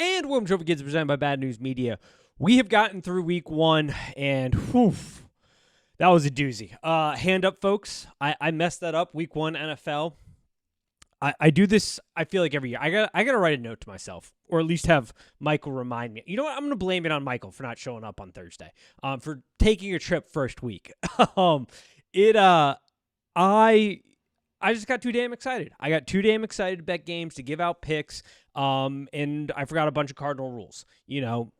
And William Trophy Kids presented by Bad News Media. We have gotten through week one, and that was a doozy. Hand up, folks. I messed that up. Week one NFL. I do this, I feel like every year. I gotta write a note to myself, or at least have Michael remind me. You know what? I'm gonna blame it on Michael for not showing up on Thursday. For taking a trip first week. I just got too damn excited. I got too damn excited to bet games, to give out picks, and I forgot a bunch of Cardinal rules. You know,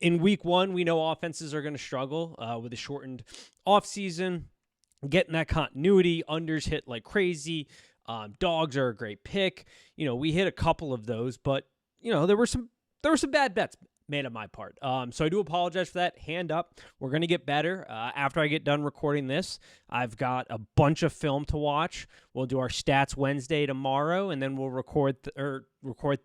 in week one, we know offenses are going to struggle with a shortened offseason, getting that continuity. Unders hit like crazy. Dogs are a great pick. You know, we hit a couple of those, but, you know, there were some bad bets made on my part. So I do apologize for that. Hand up. We're going to get better. After I get done recording this, I've got a bunch of film to watch. We'll do our stats Wednesday tomorrow, and then we'll record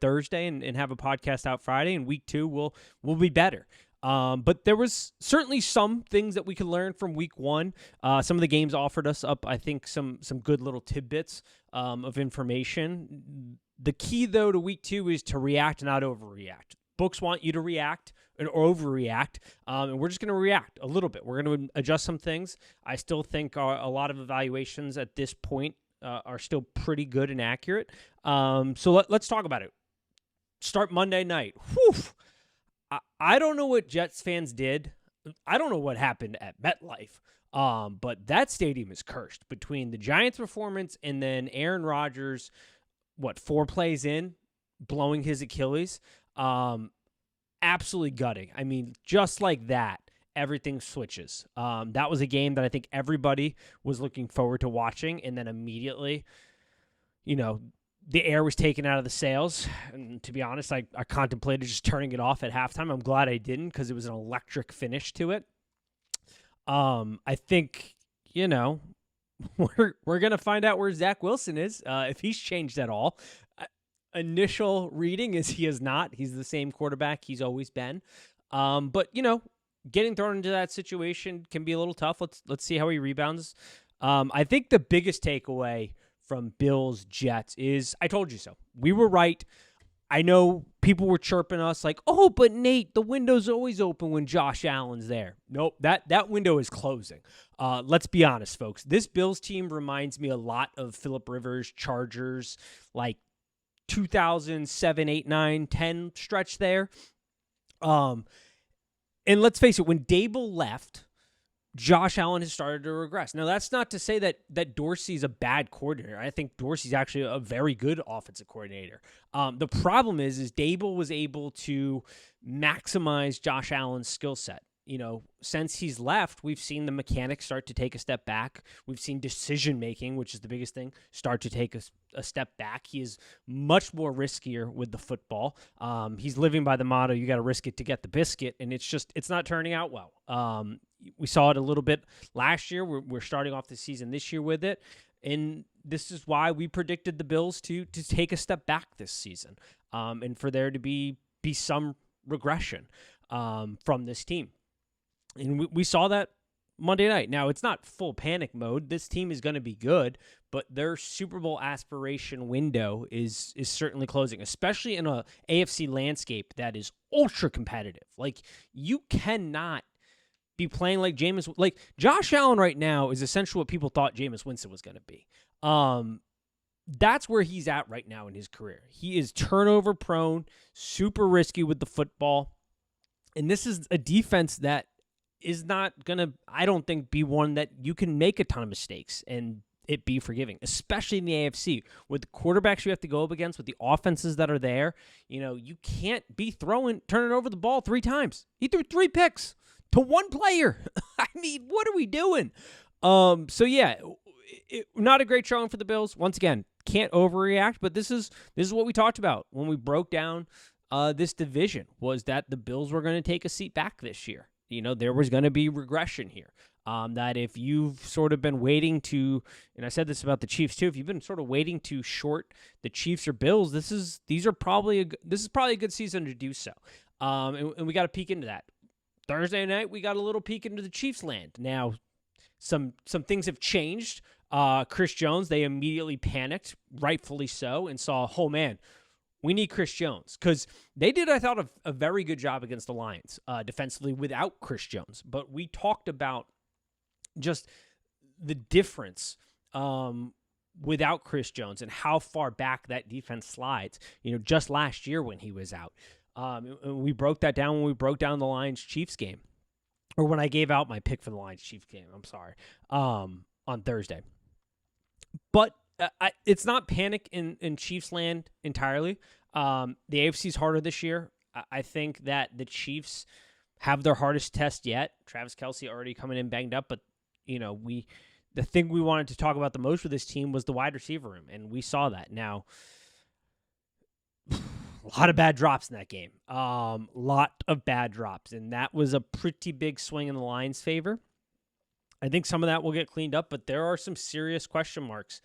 Thursday and have a podcast out Friday. And week two, we'll be better. But there was certainly some things that we could learn from week one. Some of the games offered us up, I think, some good little tidbits of information. The key, though, to week two is to react, not overreact. Books want you to react or overreact, and we're just going to react a little bit. We're going to adjust some things. I still think a lot of evaluations at this point are still pretty good and accurate. So let's talk about it. Start Monday night. Whew. I don't know what Jets fans did. I don't know what happened at MetLife, but that stadium is cursed between the Giants' performance and then Aaron Rodgers, 4 plays in, blowing his Achilles. Absolutely gutting. I mean, just like that, everything switches. That was a game that I think everybody was looking forward to watching, and then immediately, you know, the air was taken out of the sails, and to be honest, I contemplated just turning it off at halftime. I'm glad I didn't, because it was an electric finish to it. I think, you know, we're going to find out where Zach Wilson is, if he's changed at all. Initial reading is he is not. He's the same quarterback he's always been. But, you know, getting thrown into that situation can be a little tough. Let's see how he rebounds. I think the biggest takeaway from Bills Jets is I told you so. We were right. I know people were chirping us like, oh, but Nate, the window's always open when Josh Allen's there. Nope, that window is closing. Let's be honest, folks. This Bills team reminds me a lot of Phillip Rivers, Chargers, like 2007, 8, 9, 10 stretch there. And let's face it, when Dable left, Josh Allen has started to regress. Now, that's not to say that Dorsey's a bad coordinator. I think Dorsey's actually a very good offensive coordinator. The problem is Dable was able to maximize Josh Allen's skill set. You know, since he's left, we've seen the mechanics start to take a step back. We've seen decision-making, which is the biggest thing, start to take a step back. He is much more riskier with the football. He's living by the motto, you got to risk it to get the biscuit, and it's not turning out well. We saw it a little bit last year. We're starting off the season this year with it, and this is why we predicted the Bills to take a step back this season, and for there to be some regression from this team. And we saw that Monday night. Now, it's not full panic mode. This team is going to be good, but their Super Bowl aspiration window is certainly closing, especially in a AFC landscape that is ultra competitive. Like, you cannot be playing like Josh Allen right now is essentially what people thought Jameis Winston was going to be. That's where he's at right now in his career. He is turnover prone, super risky with the football. And this is a defense that is not going to, I don't think, be one that you can make a ton of mistakes and it be forgiving, especially in the AFC. With the quarterbacks you have to go up against, with the offenses that are there, you know, you can't be turning over the ball 3 times. He threw 3 picks to 1 player. I mean, what are we doing? So yeah, not a great showing for the Bills. Once again, can't overreact, but this is what we talked about when we broke down this division, was that the Bills were going to take a seat back this year. You know, there was going to be regression here. That if you've sort of been waiting to, and I said this about the Chiefs too, if you've been sort of waiting to short the Chiefs or Bills, this is probably a good season to do so. And we got to peek into that. Thursday night, we got a little peek into the Chiefs land. Now, some things have changed. Chris Jones, they immediately panicked, rightfully so, and saw, oh man, We need Chris Jones because they did, I thought, a very good job against the Lions defensively without Chris Jones. But we talked about just the difference without Chris Jones and how far back that defense slides, just last year when he was out. We broke that down when we broke down the Lions-Chiefs game, or when I gave out my pick for the Lions-Chiefs game, I'm sorry, on Thursday. But it's not panic in Chiefs land entirely. The AFC's harder this year. I think that the Chiefs have their hardest test yet. Travis Kelce already coming in banged up, but the thing we wanted to talk about the most with this team was the wide receiver room, and we saw that. Now, a lot of bad drops in that game. Lot of bad drops, and that was a pretty big swing in the Lions' favor. I think some of that will get cleaned up, but there are some serious question marks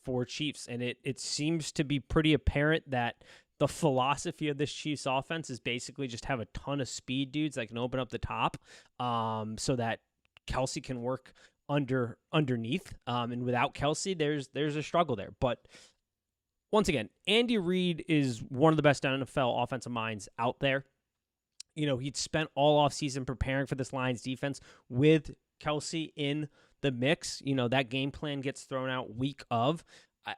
for Chiefs, and it seems to be pretty apparent that the philosophy of this Chiefs offense is basically just have a ton of speed dudes that can open up the top so that Kelce can work underneath. And without Kelce, there's a struggle there. But once again, Andy Reid is one of the best NFL offensive minds out there. He'd spent all offseason preparing for this Lions defense with Kelce in the mix. That game plan gets thrown out week of.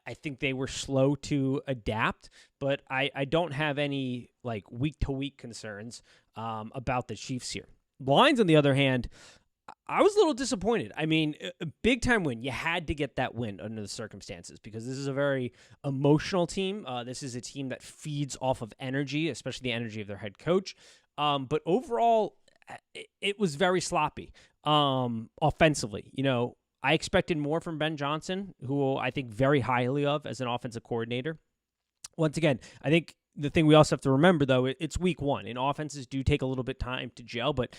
I think they were slow to adapt, but I don't have any week-to-week concerns about the Chiefs here. Lions, on the other hand, I was a little disappointed. I mean, a big-time win. You had to get that win under the circumstances because this is a very emotional team. This is a team that feeds off of energy, especially the energy of their head coach. But overall, it was very sloppy offensively. I expected more from Ben Johnson, who I think very highly of as an offensive coordinator. Once again, I think the thing we also have to remember, though, it's week one, and offenses do take a little bit of time to gel, but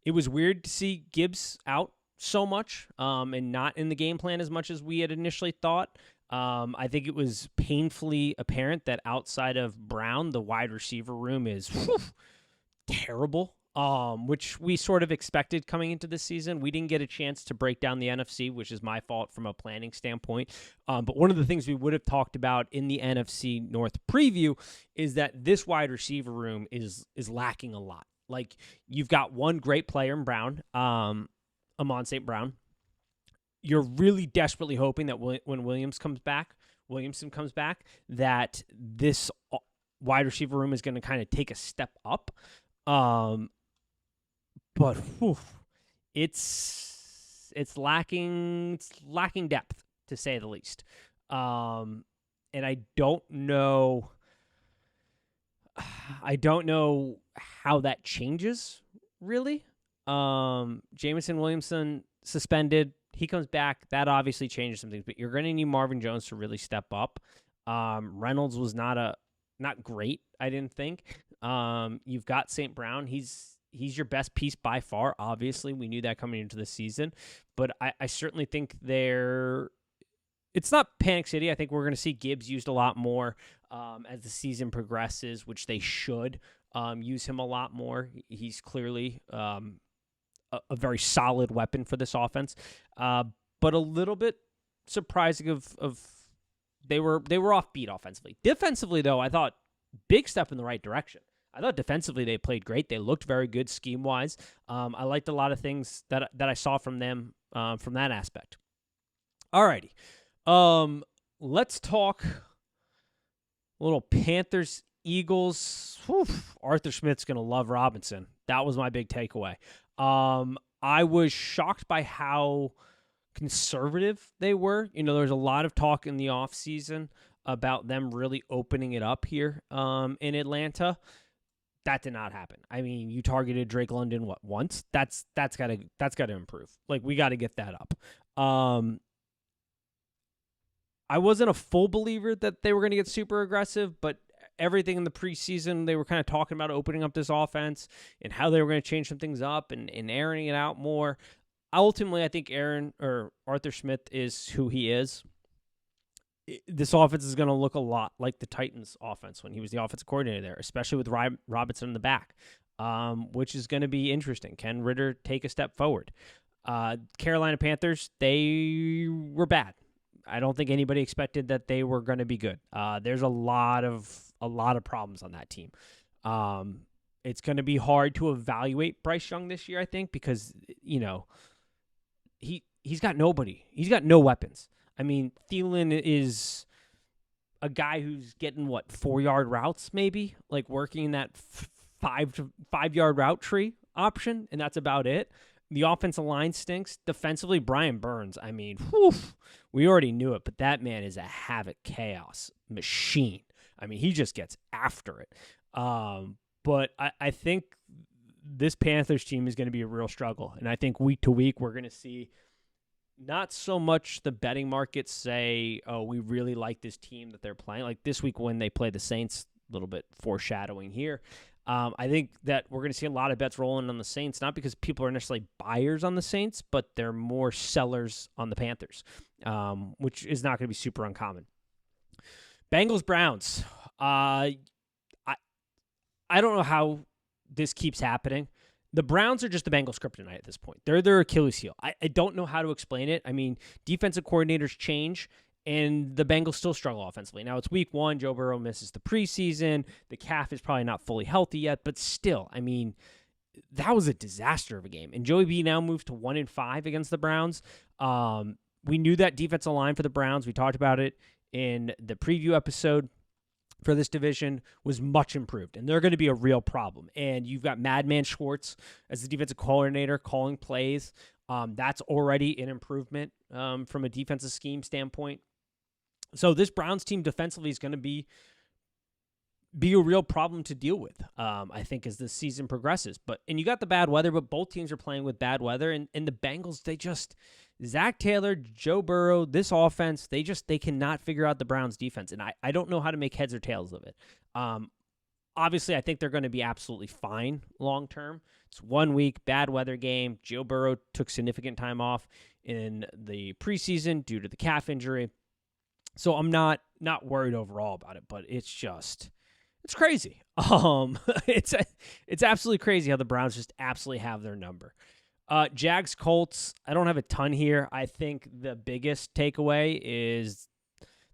it was weird to see Gibbs out so much and not in the game plan as much as we had initially thought. I think it was painfully apparent that outside of Brown, the wide receiver room is terrible, which we sort of expected coming into this season. We didn't get a chance to break down the NFC, which is my fault from a planning standpoint. But one of the things we would have talked about in the NFC North preview is that this wide receiver room is lacking a lot. Like, you've got one great player in Brown, Amon St. Brown. You're really desperately hoping that when Williamson comes back, that this wide receiver room is going to kind of take a step up. But it's lacking depth, to say the least. And I don't know how that changes, really. Jameson Williamson suspended. He comes back. That obviously changes some things, but you're going to need Marvin Jones to really step up. Reynolds was not great, I didn't think. You've got St. Brown. He's your best piece by far. Obviously, we knew that coming into the season, but I certainly think it's not Panic City. I think we're going to see Gibbs used a lot more as the season progresses, which they should use him a lot more. He's clearly a very solid weapon for this offense, but a little bit surprising of they were offbeat offensively. Defensively, though, I thought big step in the right direction. I thought defensively they played great. They looked very good scheme-wise. I liked a lot of things that I saw from them from that aspect. All righty. Let's talk a little Panthers, Eagles. Whew, Arthur Smith's going to love Robinson. That was my big takeaway. I was shocked by how conservative they were. There was a lot of talk in the offseason about them really opening it up here in Atlanta. That did not happen. I mean, you targeted Drake London once? That's got to improve. Like, we got to get that up. I wasn't a full believer that they were going to get super aggressive, but everything in the preseason, they were kind of talking about opening up this offense and how they were going to change some things up and airing it out more. Ultimately, I think Arthur Smith is who he is. This offense is going to look a lot like the Titans offense when he was the offensive coordinator there, especially with Robinson in the back, which is going to be interesting. Can Ritter take a step forward? Carolina Panthers, they were bad. I don't think anybody expected that they were going to be good. There's a lot of problems on that team. It's going to be hard to evaluate Bryce Young this year, I think, because he's got nobody. He's got no weapons. I mean, Thielen is a guy who's getting 4-yard routes, maybe, like working in that 5-yard route tree option, and that's about it. The offensive line stinks. Defensively, Brian Burns, I mean, we already knew it, but that man is a havoc chaos machine. I mean, he just gets after it. But I think this Panthers team is going to be a real struggle, and I think week to week we're going to see not so much the betting markets say, oh, we really like this team that they're playing. Like this week when they play the Saints, a little bit foreshadowing here. I think that we're going to see a lot of bets rolling on the Saints, not because people are necessarily buyers on the Saints, but they're more sellers on the Panthers, which is not going to be super uncommon. Bengals-Browns. I don't know how this keeps happening. The Browns are just the Bengals kryptonite at this point. They're their Achilles heel. I don't know how to explain it. I mean, defensive coordinators change, and the Bengals still struggle offensively. Now, it's week 1. Joe Burrow misses the preseason. The calf is probably not fully healthy yet, but still, I mean, that was a disaster of a game. And Joey B now moves to 1-5 against the Browns. We knew that defensive line for the Browns. We talked about it in the preview episode for this division was much improved, and they're going to be a real problem. And you've got Madman Schwartz as the defensive coordinator calling plays. That's already an improvement from a defensive scheme standpoint. So this Browns team defensively is going to be a real problem to deal with, I think, as the season progresses. And you got the bad weather, but both teams are playing with bad weather. And the Bengals, Zach Taylor, Joe Burrow, this offense, they cannot figure out the Browns defense. And I don't know how to make heads or tails of it. Obviously, I think they're going to be absolutely fine long term. It's 1 week, bad weather game. Joe Burrow took significant time off in the preseason due to the calf injury. So I'm not worried overall about it, but it's crazy. It's absolutely crazy how the Browns just absolutely have their number. Jags Colts, I don't have a ton here. I think the biggest takeaway is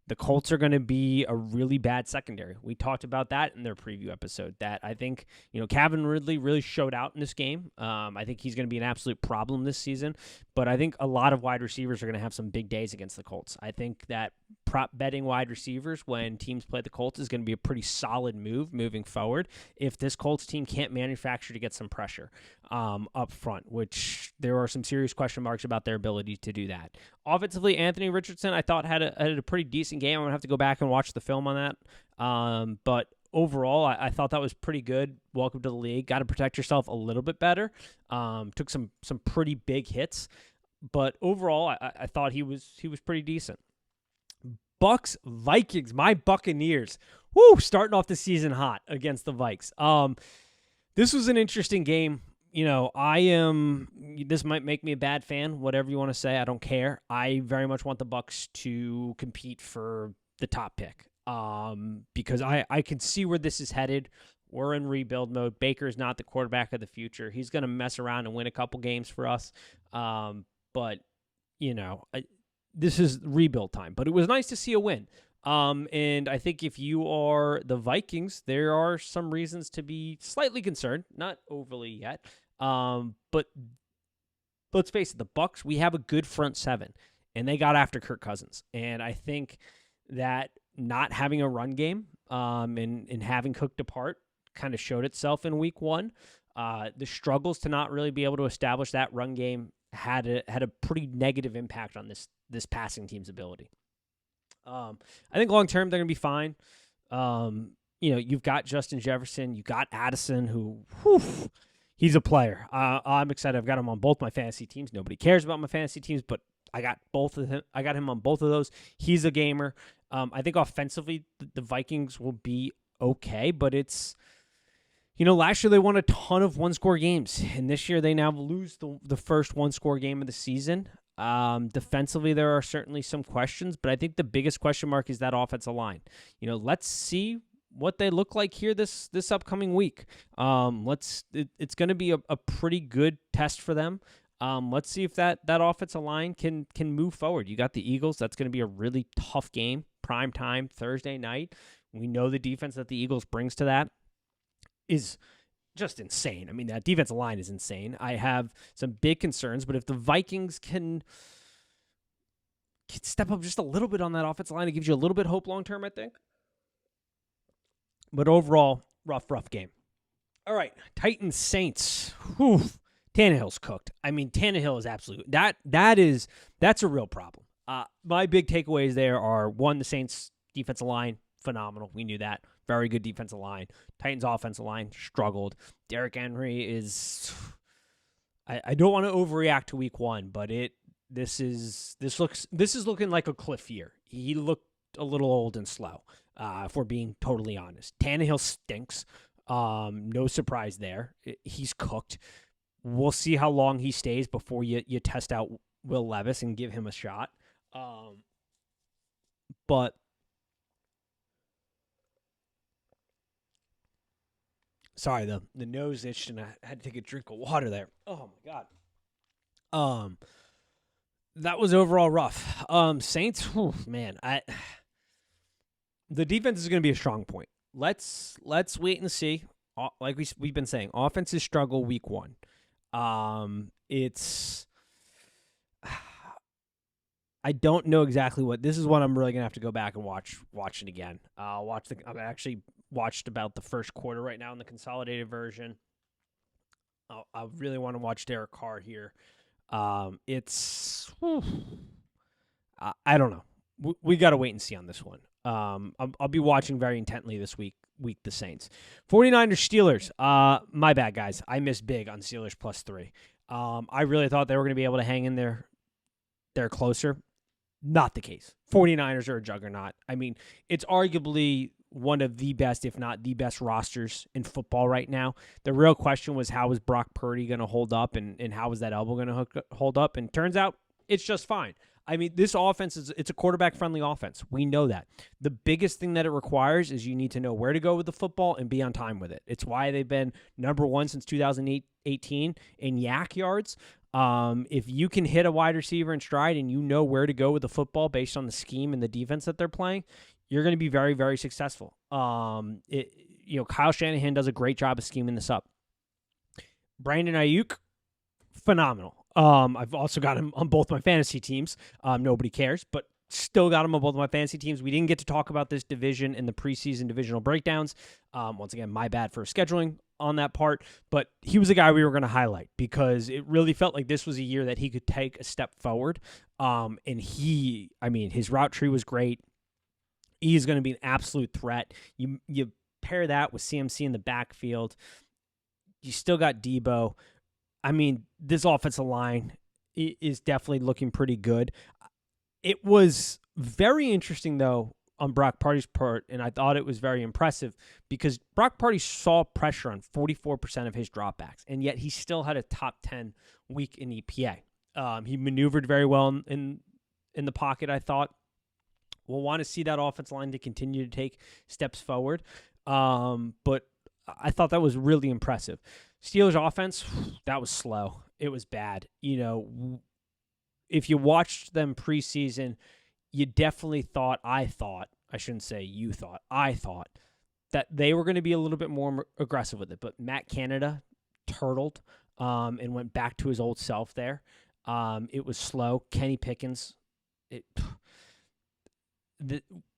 the Colts are going to be a really bad secondary. We talked about that in their preview episode, that I think, Calvin Ridley really showed out in this game. I think he's going to be an absolute problem this season, but I think a lot of wide receivers are going to have some big days against the Colts. I think that prop betting wide receivers when teams play the Colts is going to be a pretty solid move moving forward if this Colts team can't manufacture to get some pressure up front, which there are some serious question marks about their ability to do that. Offensively, Anthony Richardson, I thought had a pretty decent game. I'm going to have to go back and watch the film on that. But overall, I thought that was pretty good. Welcome to the league. Got to protect yourself a little bit better. Took some pretty big hits. But overall, I thought he was pretty decent. Bucks, Vikings, my Buccaneers. Woo, starting off the season hot against the Vikes. This was an interesting game. This might make me a bad fan, whatever you want to say. I don't care. I very much want the Bucks to compete for the top pick because I can see where this is headed. We're in rebuild mode. Baker's not the quarterback of the future. He's going to mess around and win a couple games for us. But this is rebuild time. But it was nice to see a win. And I think if you are the Vikings, there are some reasons to be slightly concerned, not overly yet. But let's face it, the Bucks, we have a good front seven, and they got after Kirk Cousins. And I think that not having a run game and having Cook depart kind of showed itself in week 1. The struggles to not really be able to establish that run game had a pretty negative impact on this passing team's ability. I think long term they're going to be fine. You've got Justin Jefferson, you got Addison, who he's a player. I'm excited. I've got him on both my fantasy teams. Nobody cares about my fantasy teams, but I got him on both of those. He's a gamer. I think offensively the Vikings will be okay, but it's last year they won a ton of one-score games, and this year they now lose the first one-score game of the season. Defensively, there are certainly some questions, but I think the biggest question mark is that offensive line. Let's see what they look like here this upcoming week. It's going to be a pretty good test for them. Let's see if that offensive line can move forward. You got the Eagles. That's going to be a really tough game, prime time Thursday night. We know the defense that the Eagles brings to that is just insane. I mean, that defensive line is insane. I have some big concerns, but if the Vikings can step up just a little bit on that offensive line, it gives you a little bit of hope long term, I think. But overall, rough game. All right, Titans Saints. Whew. Tannehill's cooked. I mean, Tannehill is absolute. That's a real problem. My big takeaways there are, one, the Saints defensive line, phenomenal. We knew that. Very good defensive line. Titans offensive line struggled. Derrick Henry is. I don't want to overreact to week one, but this is looking like a cliff year. He looked a little old and slow, if we're being totally honest. Tannehill stinks. No surprise there. He's cooked. We'll see how long he stays before you test out Will Levis and give him a shot. But sorry, the nose itched and I had to take a drink of water there. Oh my god. That was overall rough. Saints, whew, man, the defense is going to be a strong point. Let's wait and see. Like we've been saying, offenses struggle week one. I don't know exactly what this is. What I'm really gonna have to go back and watch it again. I've actually watched about the first quarter right now in the consolidated version. I really want to watch Derek Carr here. I don't know. We got to wait and see on this one. I'll be watching very intently this week the Saints. 49ers Steelers. My bad, guys. I missed big on Steelers +3. I really thought they were going to be able to hang in there. They're closer. Not the case. 49ers are a juggernaut. I mean, it's arguably one of the best, if not the best rosters in football right now. The real question was, how is Brock Purdy going to hold up, and how is that elbow going to hold up? And turns out it's just fine. I mean, this offense it's a quarterback-friendly offense. We know that. The biggest thing that it requires is you need to know where to go with the football and be on time with it. It's why they've been number one since 2018 in yak yards. If you can hit a wide receiver in stride and you know where to go with the football based on the scheme and the defense that they're playing, you're going to be very, very successful. Kyle Shanahan does a great job of scheming this up. Brandon Ayuk, phenomenal. I've also got him on both my fantasy teams. Nobody cares, but still got him on both my fantasy teams. We didn't get to talk about this division in the preseason divisional breakdowns. Once again, my bad for scheduling on that part, but he was a guy we were going to highlight because it really felt like this was a year that he could take a step forward. And his route tree was great. He is going to be an absolute threat. You pair that with CMC in the backfield. You still got Debo. I mean, this offensive line is definitely looking pretty good. It was very interesting, though, on Brock Purdy's part, and I thought it was very impressive because Brock Purdy saw pressure on 44% of his dropbacks, and yet he still had a top 10 week in EPA. He maneuvered very well in the pocket, I thought. We'll want to see that offensive line to continue to take steps forward, but I thought that was really impressive. Steelers offense, that was slow. It was bad. If you watched them preseason, you definitely thought that they were going to be a little bit more aggressive with it. But Matt Canada turtled and went back to his old self there. It was slow. Kenny Pickens,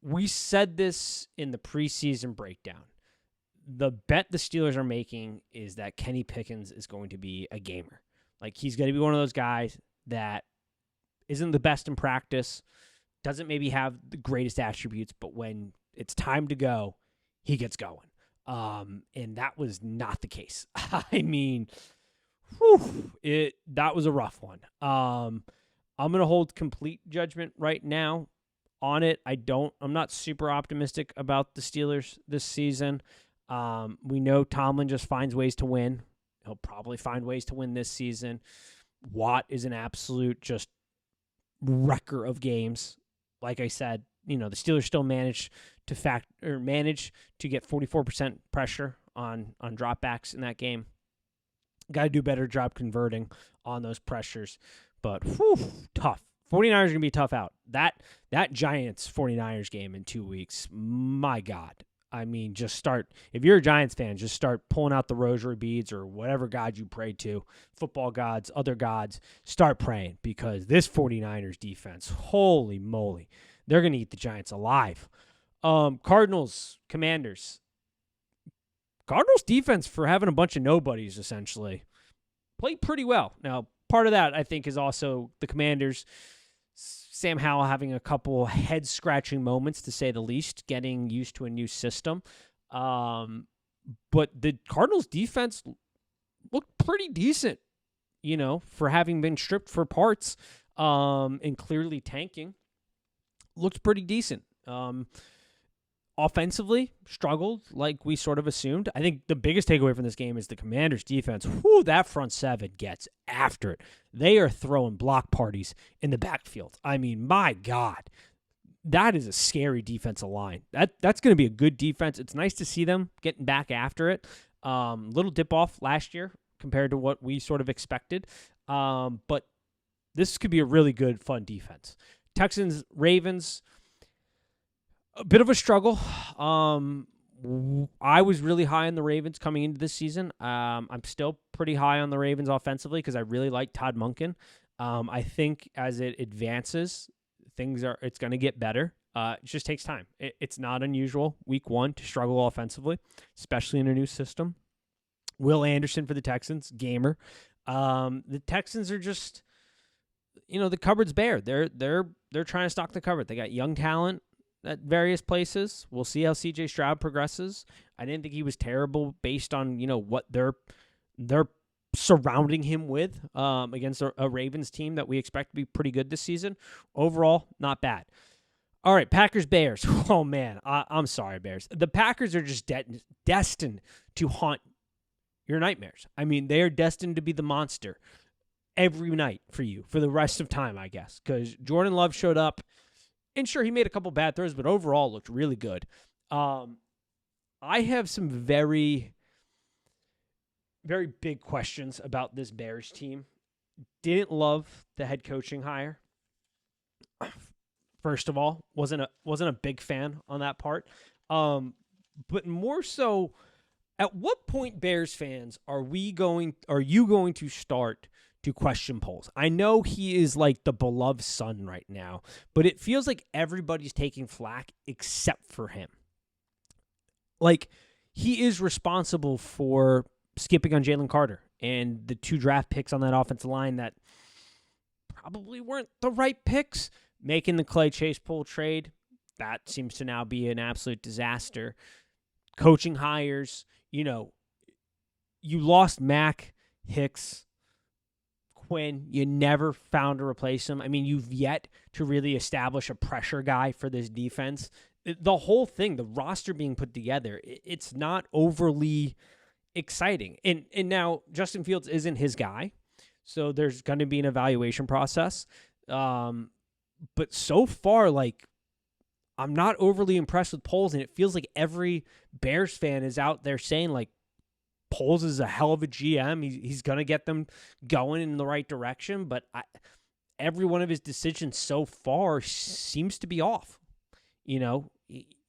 we said this in the preseason breakdown. The bet the Steelers are making is that Kenny Pickens is going to be a gamer. Like, he's going to be one of those guys that isn't the best in practice, doesn't maybe have the greatest attributes, but when it's time to go, he gets going. And that was not the case. I mean, that was a rough one. I'm going to hold complete judgment right now on it. I'm not super optimistic about the Steelers this season. We know Tomlin just finds ways to win. He'll probably find ways to win this season. Watt is an absolute just wrecker of games. Like I said, the Steelers still manage to get 44% pressure on dropbacks in that game. Got to do a better job converting on those pressures. But whew, tough. 49ers are going to be tough out. That Giants 49ers game in 2 weeks, my God. I mean, just start, if you're a Giants fan, just start pulling out the rosary beads or whatever God you pray to, football gods, other gods, start praying because this 49ers defense, holy moly, they're going to eat the Giants alive. Cardinals, Commanders. Cardinals defense, for having a bunch of nobodies, essentially, played pretty well. Now, part of that, I think, is also the Commanders, Sam Howell having a couple head-scratching moments, to say the least, getting used to a new system. But the Cardinals defense looked pretty decent, for having been stripped for parts and clearly tanking. Looked pretty decent. Offensively, struggled like we sort of assumed. I think the biggest takeaway from this game is the Commanders' defense. Whew, that front seven gets after it. They are throwing block parties in the backfield. I mean, my God, that is a scary defensive line. That's going to be a good defense. It's nice to see them getting back after it. Little dip off last year compared to what we sort of expected. But this could be a really good, fun defense. Texans, Ravens, a bit of a struggle. I was really high on the Ravens coming into this season. I'm still pretty high on the Ravens offensively because I really like Todd Monken. I think as it advances, it's going to get better. It just takes time. It's not unusual week one to struggle offensively, especially in a new system. Will Anderson for the Texans, gamer. The Texans are just, the cupboard's bare. They're trying to stock the cupboard. They got young talent at various places. We'll see how C.J. Stroud progresses. I didn't think he was terrible based on, what they're surrounding him with against a Ravens team that we expect to be pretty good this season. Overall, not bad. All right, Packers-Bears. Oh, man, I'm sorry, Bears. The Packers are just destined to haunt your nightmares. I mean, they are destined to be the monster every night for you for the rest of time, I guess, because Jordan Love showed up. And sure, he made a couple bad throws, but overall looked really good. I have some very, very big questions about this Bears team. Didn't love the head coaching hire. First of all, wasn't a big fan on that part. But more so, at what point, Bears fans, are you going to start to question Poles? I know he is like the beloved son right now, but it feels like everybody's taking flack except for him. Like, he is responsible for skipping on Jalen Carter and the 2 draft picks on that offensive line that probably weren't the right picks. Making the Clay Chase Poole trade, that seems to now be an absolute disaster. Coaching hires, you lost Mac, Hicks, Quinn. You never found a replacement. I mean, you've yet to really establish a pressure guy for this defense. The whole thing, the roster being put together, it's not overly exciting. And now Justin Fields isn't his guy, so there's going to be an evaluation process. But so far, I'm not overly impressed with Poles, and it feels like every Bears fan is out there saying, Poles is a hell of a GM. He's going to get them going in the right direction, but every one of his decisions so far seems to be off.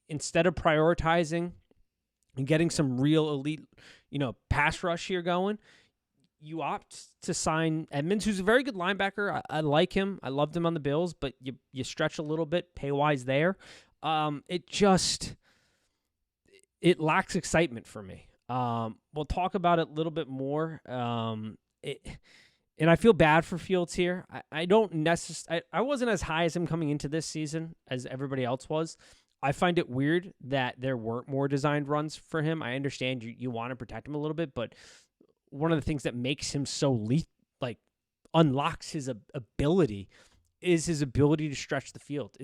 Instead of prioritizing and getting some real elite, pass rush here going, you opt to sign Edmonds, who's a very good linebacker. I like him. I loved him on the Bills, but you stretch a little bit pay-wise there. It lacks excitement for me. We'll talk about it a little bit more. And I feel bad for Fields here. I wasn't as high as him coming into this season as everybody else was. I find it weird that there weren't more designed runs for him. I understand you want to protect him a little bit, but one of the things that makes him so unlocks his ability is his ability to stretch the field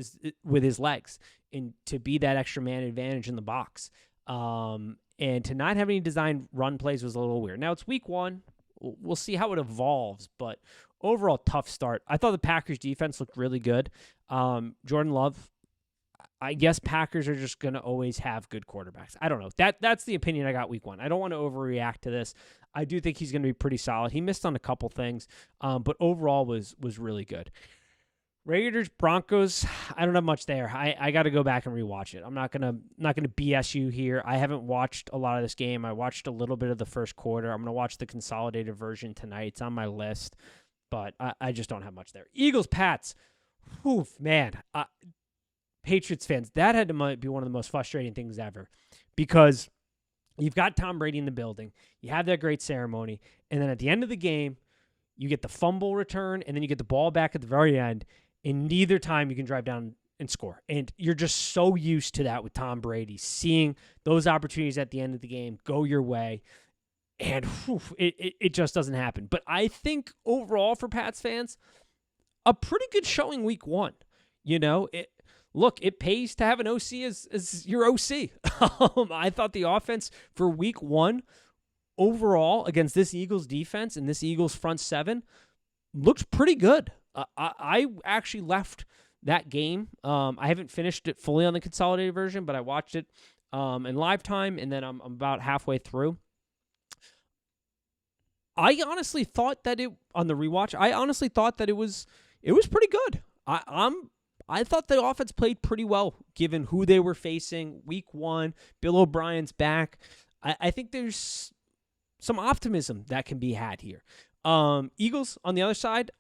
with his legs and to be that extra man advantage in the box. And to not have any designed run plays was a little weird. Now it's week one. We'll see how it evolves, but overall tough start. I thought the Packers defense looked really good. Jordan Love, I guess Packers are just going to always have good quarterbacks. I don't know. That's the opinion I got week 1. I don't want to overreact to this. I do think he's going to be pretty solid. He missed on a couple things, but overall was really good. Raiders, Broncos, I don't have much there. I got to go back and rewatch it. I'm not gonna BS you here. I haven't watched a lot of this game. I watched a little bit of the first quarter. I'm gonna watch the consolidated version tonight. It's on my list, but I just don't have much there. Eagles, Pats. Oof, man. Patriots fans, that might be one of the most frustrating things ever, because you've got Tom Brady in the building. You have that great ceremony, and then at the end of the game, you get the fumble return, and then you get the ball back at the very end, and neither time you can drive down and score. And you're just so used to that with Tom Brady, seeing those opportunities at the end of the game go your way, and it just doesn't happen. But I think overall for Pats fans, a pretty good showing week 1. Look, it pays to have an OC as your OC. I thought the offense for week 1 overall against this Eagles defense and this Eagles front 7 looked pretty good. I actually left that game. I haven't finished it fully on the consolidated version, but I watched it in live time, and then I'm about halfway through. I honestly thought that on the rewatch, it was pretty good. I thought the offense played pretty well given who they were facing. Week 1, Bill O'Brien's back. I think there's some optimism that can be had here. Eagles on the other side,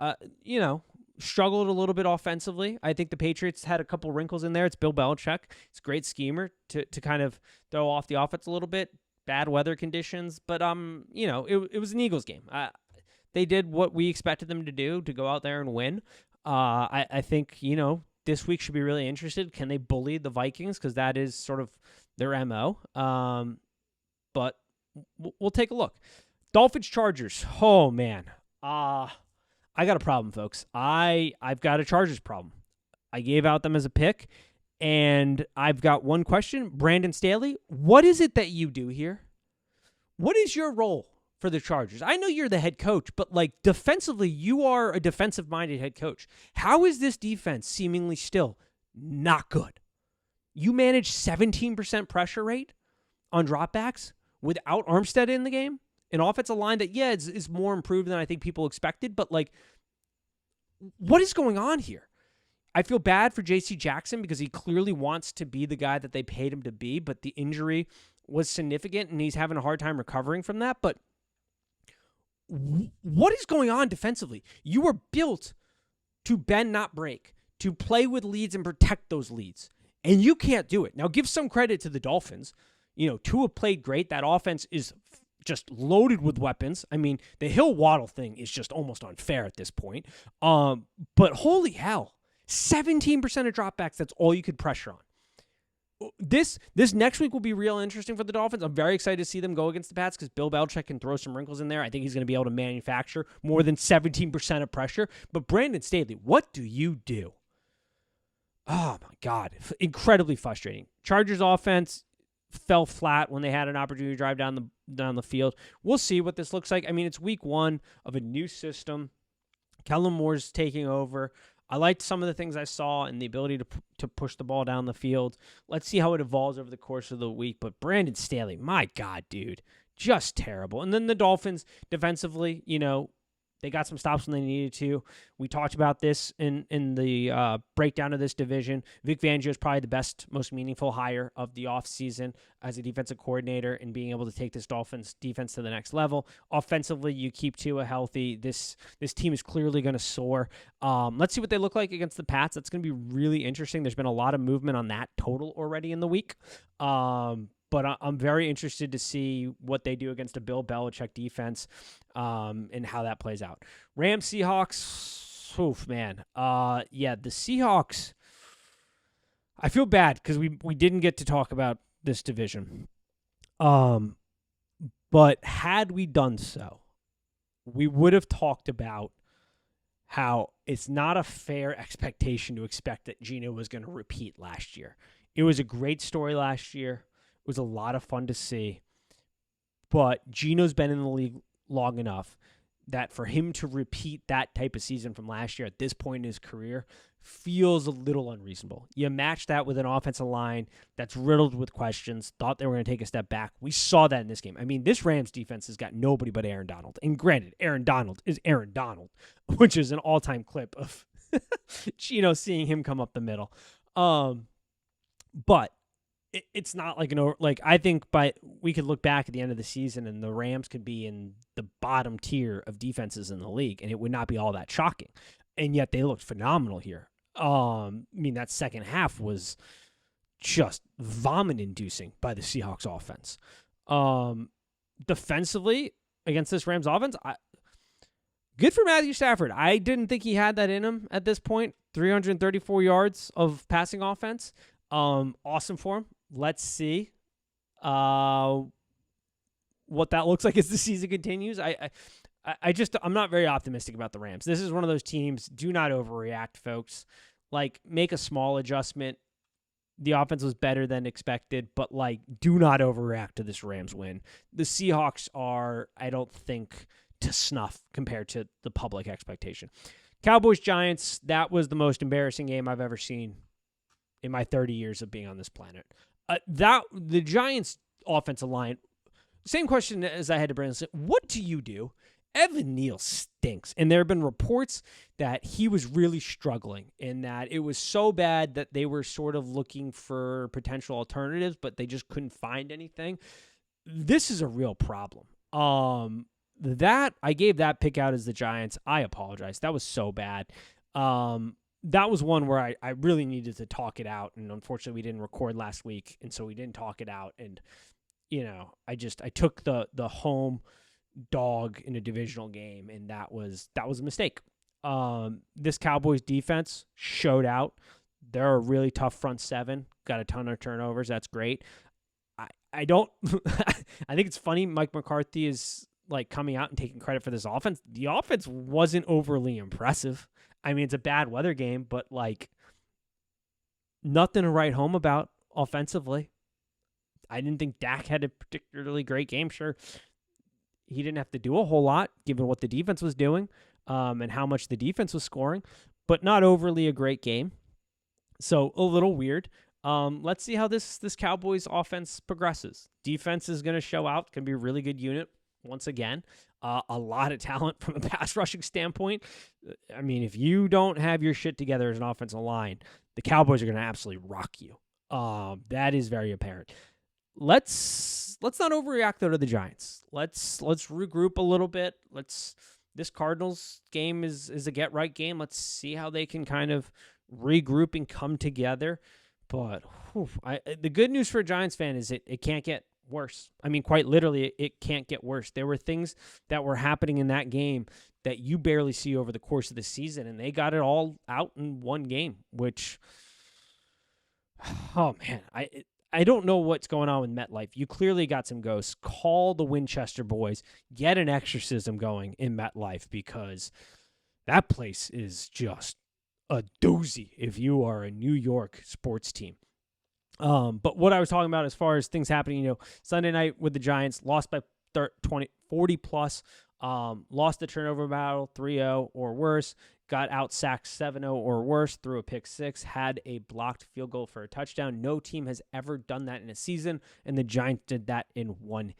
struggled a little bit offensively. I think the Patriots had a couple wrinkles in there. It's Bill Belichick. It's a great schemer to kind of throw off the offense a little bit. Bad weather conditions, but it was an Eagles game. They did what we expected them to do, to go out there and win. I think, this week should be really interested. Can they bully the Vikings? Because that is sort of their MO. But we'll take a look. Dolphins, Chargers. Oh, man. I got a problem, folks. I've got a Chargers problem. I gave out them as a pick, and I've got one question. Brandon Staley, what is it that you do here? What is your role for the Chargers? I know you're the head coach, but defensively, you are a defensive-minded head coach. How is this defense seemingly still not good? You manage 17% pressure rate on dropbacks without Armstead in the game? An offensive line that, is more improved than I think people expected, but what is going on here? I feel bad for J.C. Jackson because he clearly wants to be the guy that they paid him to be, but the injury was significant and he's having a hard time recovering from that. But what is going on defensively? You were built to bend, not break, to play with leads and protect those leads, and you can't do it. Now, give some credit to the Dolphins. Tua played great. That offense is just loaded with weapons. I mean, the Hill-Waddle thing is just almost unfair at this point. But holy hell, 17% of dropbacks, that's all you could pressure on. This next week will be real interesting for the Dolphins. I'm very excited to see them go against the Pats because Bill Belichick can throw some wrinkles in there. I think he's going to be able to manufacture more than 17% of pressure. But Brandon Staley, what do you do? Oh, my God. Incredibly frustrating. Chargers offense fell flat when they had an opportunity to drive down the field. We'll see what this looks like. I mean, it's week 1 of a new system. Kellen Moore's taking over. I liked some of the things I saw and the ability to push the ball down the field. Let's see how it evolves over the course of the week. But Brandon Staley, my God, dude, just terrible. And then the Dolphins defensively, they got some stops when they needed to. We talked about this in the breakdown of this division. Vic Fangio is probably the best, most meaningful hire of the offseason as a defensive coordinator and being able to take this Dolphins defense to the next level. Offensively, you keep Tua healthy. This team is clearly going to soar. Let's see what they look like against the Pats. That's going to be really interesting. There's been a lot of movement on that total already in the week. But I'm very interested to see what they do against a Bill Belichick defense and how that plays out. Rams, Seahawks, oof, man. The Seahawks, I feel bad because we didn't get to talk about this division. But had we done so, we would have talked about how it's not a fair expectation to expect that Geno was going to repeat last year. It was a great story last year. It was a lot of fun to see. But Geno's been in the league long enough that for him to repeat that type of season from last year at this point in his career feels a little unreasonable. You match that with an offensive line that's riddled with questions, thought they were going to take a step back. We saw that in this game. I mean, this Rams defense has got nobody but Aaron Donald. And granted, Aaron Donald is Aaron Donald, which is an all-time clip of seeing him come up the middle. But it's not like I think we could look back at the end of the season and the Rams could be in the bottom tier of defenses in the league, and it would not be all that shocking. And yet they looked phenomenal here. That second half was just vomit-inducing by the Seahawks offense. Defensively, against this Rams offense, good for Matthew Stafford. I didn't think he had that in him at this point. 334 yards of passing offense. Awesome for him. Let's see what that looks like as the season continues. I'm not very optimistic about the Rams. This is one of those teams. Do not overreact, folks. Make a small adjustment. The offense was better than expected, but do not overreact to this Rams win. The Seahawks are, I don't think, to snuff compared to the public expectation. Cowboys-Giants, that was the most embarrassing game I've ever seen in my 30 years of being on this planet. The Giants offensive line, same question as I had to Brandon. What do you do? Evan Neal stinks. And there have been reports that he was really struggling and that it was so bad that they were sort of looking for potential alternatives, but they just couldn't find anything. This is a real problem. I gave that pick out as the Giants. I apologize. That was so bad. That was one where I really needed to talk it out, and unfortunately we didn't record last week, and so we didn't talk it out. And I took the home dog in a divisional game, and that was a mistake. This Cowboys defense showed out. They're a really tough front seven. Got a ton of turnovers. That's great. I don't. I think it's funny. Mike McCarthy is coming out and taking credit for this offense. The offense wasn't overly impressive. I mean, it's a bad weather game, but nothing to write home about offensively. I didn't think Dak had a particularly great game. Sure, he didn't have to do a whole lot given what the defense was doing and how much the defense was scoring, but not overly a great game. So a little weird. Let's see how this Cowboys offense progresses. Defense is going to show out. It's going to be a really good unit once again. A lot of talent from a pass rushing standpoint. I mean, if you don't have your shit together as an offensive line, the Cowboys are going to absolutely rock you. That is very apparent. Let's not overreact though to the Giants. Let's regroup a little bit. This Cardinals game is a get right game. Let's see how they can kind of regroup and come together. But the good news for a Giants fan is it can't get worse. I mean, quite literally, it can't get worse. There were things that were happening in that game that you barely see over the course of the season, and they got it all out in one game, which, oh man, I don't know what's going on with MetLife. You clearly got some ghosts. Call the Winchester boys. Get an exorcism going in MetLife, because that place is just a doozy if you are a New York sports team. But what I was talking about as far as things happening, Sunday night with the Giants, lost by 40 plus, lost the turnover battle 3-0 or worse, got out-sacked 7-0 or worse, threw a pick six, had a blocked field goal for a touchdown. No team has ever done that in a season, and the Giants did that in one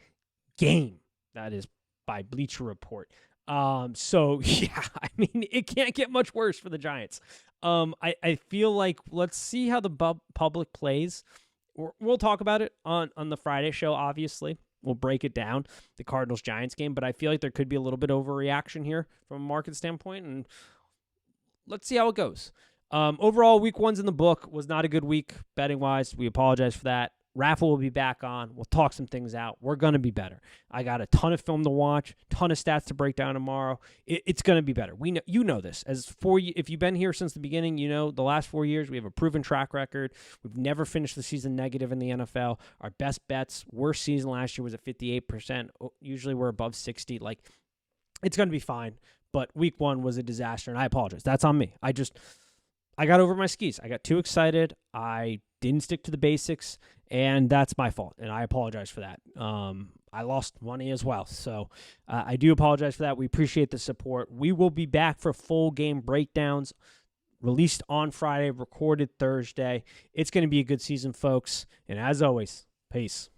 game. That is by Bleacher Report. So, yeah, I mean, it can't get much worse for the Giants. I feel like let's see how the public plays. We'll talk about it on the Friday show, obviously. We'll break it down, the Cardinals-Giants game, but I feel like there could be a little bit of overreaction here from a market standpoint, and let's see how it goes. Overall, week one's in the book. Was not a good week betting-wise. We apologize for that. Raffle will be back on. We'll talk some things out. We're going to be better. I got a ton of film to watch, ton of stats to break down tomorrow. It's going to be better. We know, you know this. If you've been here since the beginning, the last 4 years, we have a proven track record. We've never finished the season negative in the NFL. Our best bets, worst season last year was at 58%. Usually we're above 60. It's going to be fine. But week one was a disaster, and I apologize. That's on me. I got over my skis. I got too excited. I didn't stick to the basics, and that's my fault, and I apologize for that. I lost money as well. So I do apologize for that. We appreciate the support. We will be back for full game breakdowns released on Friday, recorded Thursday. It's going to be a good season, folks. And as always, peace.